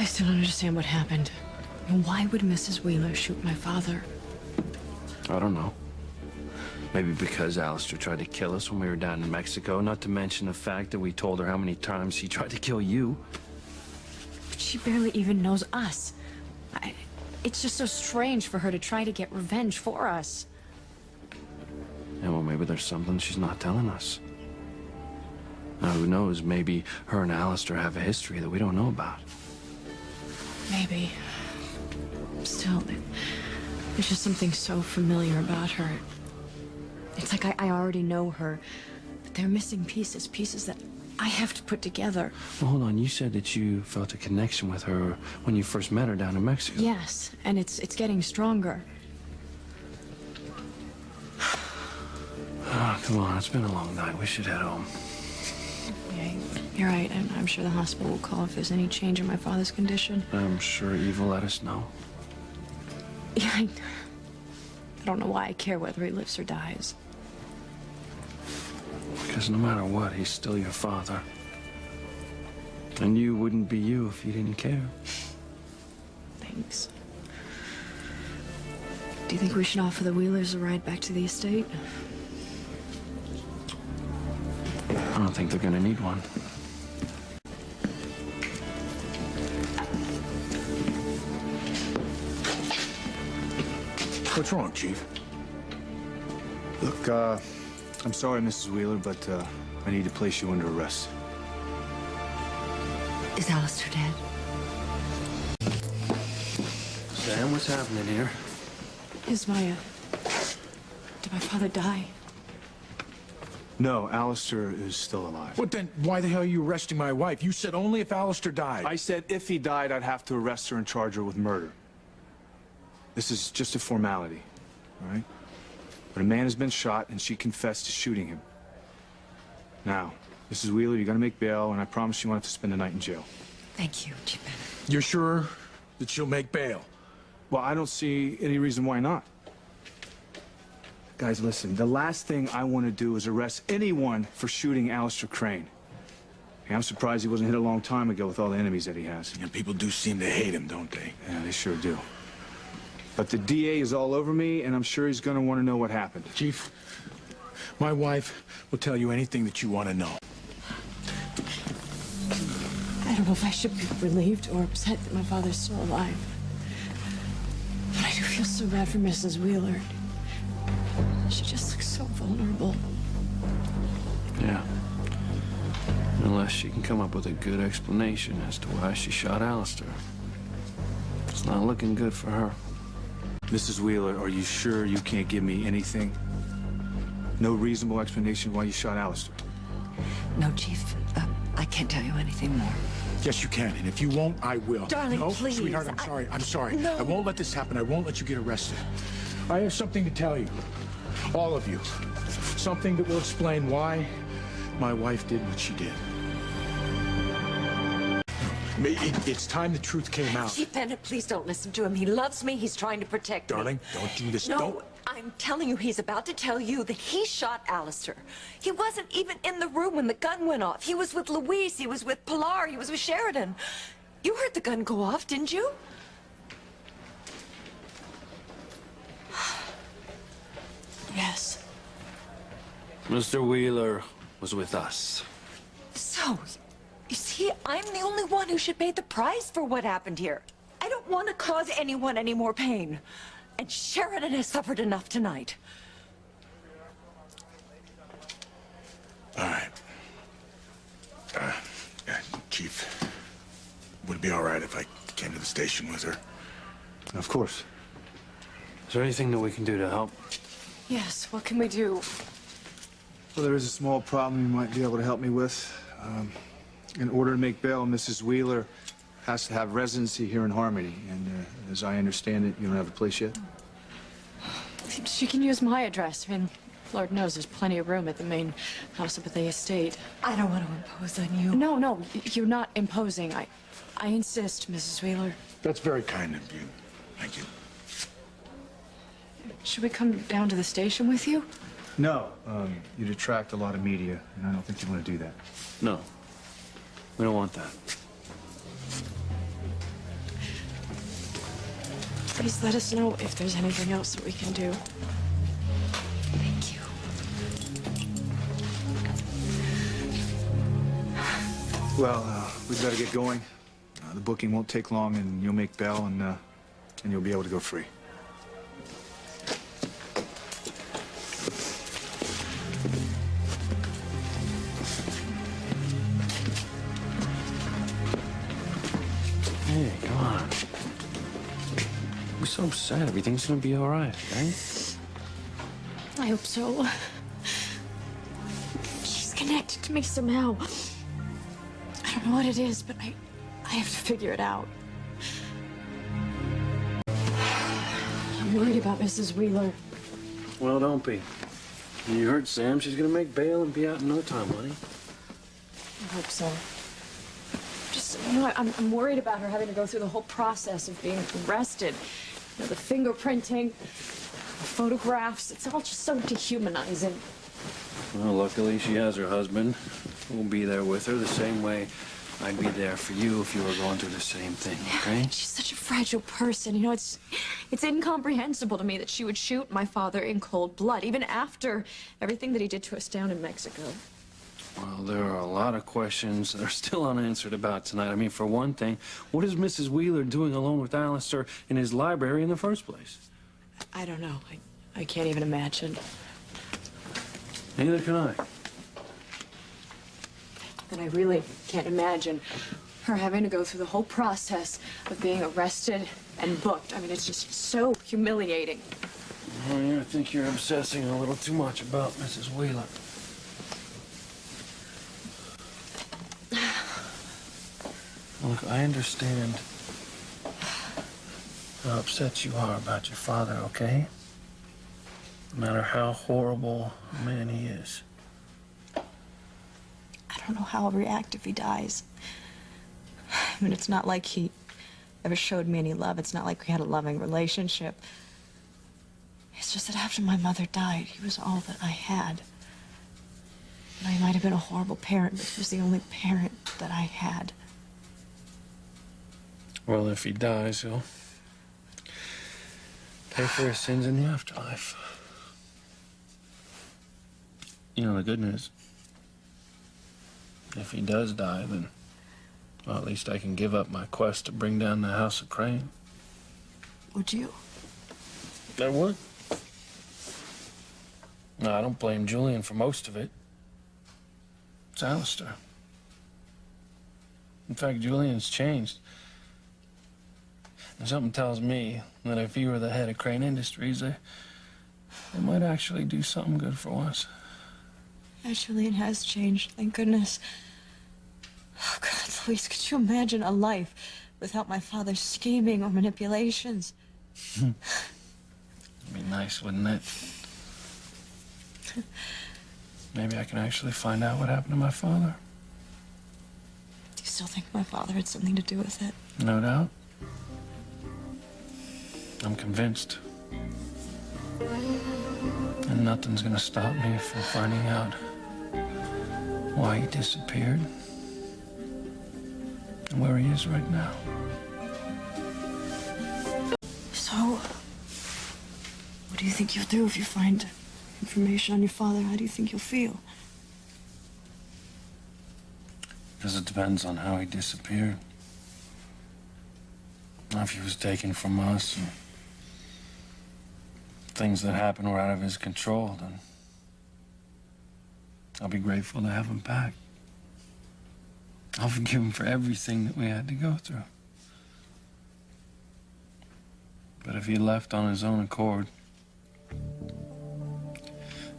I still don't understand what happened. And why would Mrs. Wheeler shoot my father? I don't know. Maybe because Alistair tried to kill us when we were down in Mexico, not to mention the fact that we told her how many times he tried to kill you. But she barely even knows us. It's just so strange for her to try to get revenge for us. Yeah, well, maybe there's something she's not telling us. Now, who knows? Maybe her and Alistair have a history that we don't know about. Maybe. Still, there's just something so familiar about her. It's like I already know her, but they're missing pieces that I have to put together. Well, hold on. You said that you felt a connection with her when you first met her down in Mexico. Yes, and it's getting stronger. Oh, come on. It's been a long night. We should head home. Yeah, you're right. I'm sure the hospital will call if there's any change in my father's condition. I'm sure Eve will let us know. Yeah, I don't know why I care whether he lives or dies. Because no matter what, he's still your father. And you wouldn't be you if you didn't care. Thanks. Do you think we should offer the Wheelers a ride back to the estate? I don't think they're gonna need one. What's wrong, Chief? Look, I'm sorry, Mrs. Wheeler, but I need to place you under arrest. Is Alistair dead? Sam, what's happening here? Is Maya... Did my father die? No, Alistair is still alive. Well, then why the hell are you arresting my wife? You said only if Alistair died. I said if he died, I'd have to arrest her and charge her with murder. This is just a formality, all right? But a man has been shot, and she confessed to shooting him. Now, Mrs. Wheeler, you gotta make bail, and I promise you won't have to spend the night in jail. Thank you, Chip. You're sure that she'll make bail? Well, I don't see any reason why not. Guys, listen, the last thing I want to do is arrest anyone for shooting Alistair Crane. Hey, I'm surprised he wasn't hit a long time ago with all the enemies that he has. And people do seem to hate him, don't they? Yeah, they sure do. But the DA is all over me, and I'm sure he's going to want to know what happened. Chief, my wife will tell you anything that you want to know. I don't know if I should be relieved or upset that my father's still alive. But I do feel so bad for Mrs. Wheeler. She just looks so vulnerable. Yeah. Unless she can come up with a good explanation as to why she shot Alistair. It's not looking good for her. Mrs. Wheeler, are you sure you can't give me anything? No reasonable explanation why you shot Alistair? No, Chief. I can't tell you anything more. Yes, you can, and if you won't, I will. Darling, no, please. Sweetheart, I'm sorry. I'm sorry. No. I won't let this happen. I won't let you get arrested. I have something to tell you. All of you. Something that will explain why my wife did what she did. It's time the truth came out. Chief Bennett, please don't listen to him. He loves me. He's trying to protect Darling, me. don't do this. No, Don't. I'm telling you, he's about to tell you that he shot Alistair. He wasn't even in the room when the gun went off. He was with Louise. He was with Pilar. He was with Sheridan. You heard the gun go off, didn't you? Yes. Mr. Wheeler was with us. So, you see, I'm the only one who should pay the price for what happened here. I don't want to cause anyone any more pain. And Sheridan has suffered enough tonight. All right. Chief, would it be all right if I came to the station with her? Of course. Is there anything that we can do to help? Yes, what can we do? Well, there is a small problem you might be able to help me with. In order to make bail, Mrs. Wheeler has to have residency here in Harmony. And as I understand it, you don't have a place yet? She can use my address. I mean, Lord knows there's plenty of room at the main house up at the estate. I don't want to impose on you. No, you're not imposing. I insist, Mrs. Wheeler. That's very kind of you. Thank you. Should we come down to the station with you? No. You'd attract a lot of media, and I don't think you want to do that. No. We don't want that. please let us know if there's anything else that we can do. Thank you. Well, we better get going. The booking won't take long, and you'll make bail, and you'll be able to go free. Hey, come on. You're so upset. Everything's gonna be all right, right? I hope so. She's connected to me somehow. I don't know what it is, but I have to figure it out. I'm worried about Mrs. Wheeler. Well, don't be. You heard Sam. She's gonna make bail and be out in no time, honey. I hope so. Just, you know, I'm worried about her having to go through the whole process of being arrested. You know, the fingerprinting, the photographs. It's all just so dehumanizing. Well, luckily she has her husband who will be there with her the same way I'd be there for you if you were going through the same thing, okay? She's such a fragile person. You know, it's incomprehensible to me that she would shoot my father in cold blood, even after everything that he did to us down in Mexico. Well, there are a lot of questions that are still unanswered about tonight. I mean, for one thing, what is Mrs. Wheeler doing alone with Alistair in his library in the first place? I don't know. I can't even imagine. Neither can I. And I really can't imagine her having to go through the whole process of being arrested and booked. I mean, it's just so humiliating. Oh, yeah, I think you're obsessing a little too much about Mrs. Wheeler. Look, I understand how upset you are about your father, okay? No matter how horrible a man he is. I don't know how I'll react if he dies. I mean, it's not like he ever showed me any love. It's not like we had a loving relationship. It's just that after my mother died, he was all that I had. And I might have been a horrible parent, but he was the only parent that I had. Well, if he dies, he'll pay for his sins in the afterlife. You know, the good news, if he does die, then, well, at least I can give up my quest to bring down the House of Crane. Would you? I would. No, I don't blame Julian for most of it. It's Alistair. In fact, Julian's changed. And something tells me that if he were the head of Crane Industries, they might actually do something good for once. Yeah, Julian has changed, thank goodness. Oh, God, Louise, could you imagine a life without my father's scheming or manipulations? It'd be nice, wouldn't it? Maybe I can actually find out what happened to my father. Do you still think my father had something to do with it? No doubt. I'm convinced. And nothing's gonna stop me from finding out why he disappeared and where he is right now. So, what do you think you'll do if you find information on your father? How do you think you'll feel? Because it depends on how he disappeared. Now, if he was taken from us, and things that happened were out of his control, then I'll be grateful to have him back. I'll forgive him for everything that we had to go through. But if he left on his own accord,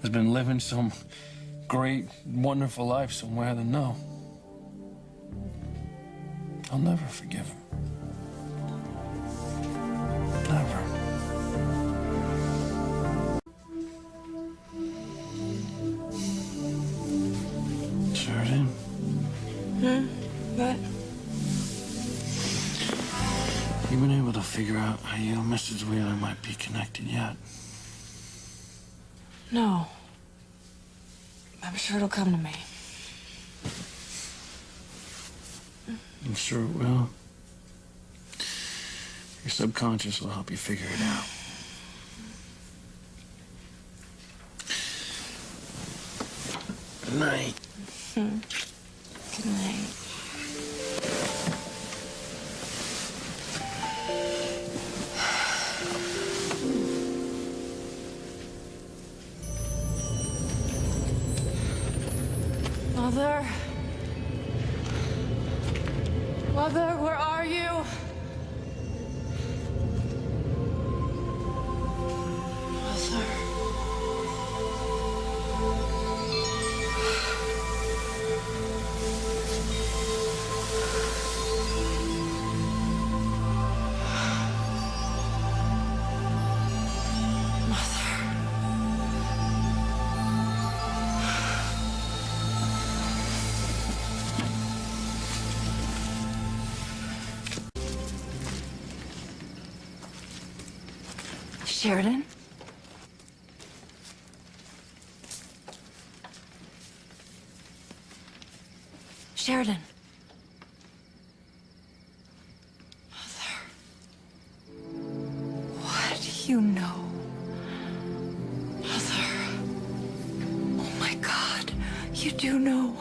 has been living some great, wonderful life somewhere, then no. I'll never forgive him. Never. Sheridan? What? You been able to figure out how you and Mrs. Wheeler might be connected yet? No. I'm sure it'll come to me. I'm sure it will. Your subconscious will help you figure it out. Good night. Good night. Mother? Mother, where are you? Mother. Sheridan? Sheridan. Mother. What do you know? Mother. Oh my God. You do know.